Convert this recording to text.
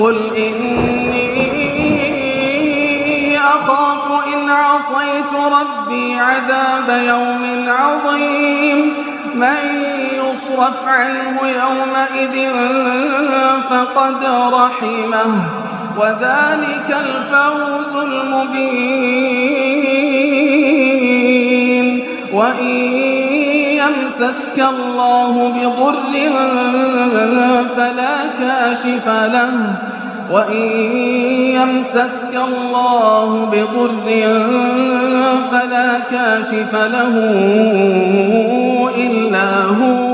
قل إني أخاف إن عصيت ربي عذاب يوم عظيم من يصرف عنه يومئذ فقد رحمه وذلك الفوز المبين وإن يمسسك الله بضر فلا كاشف له إلا هو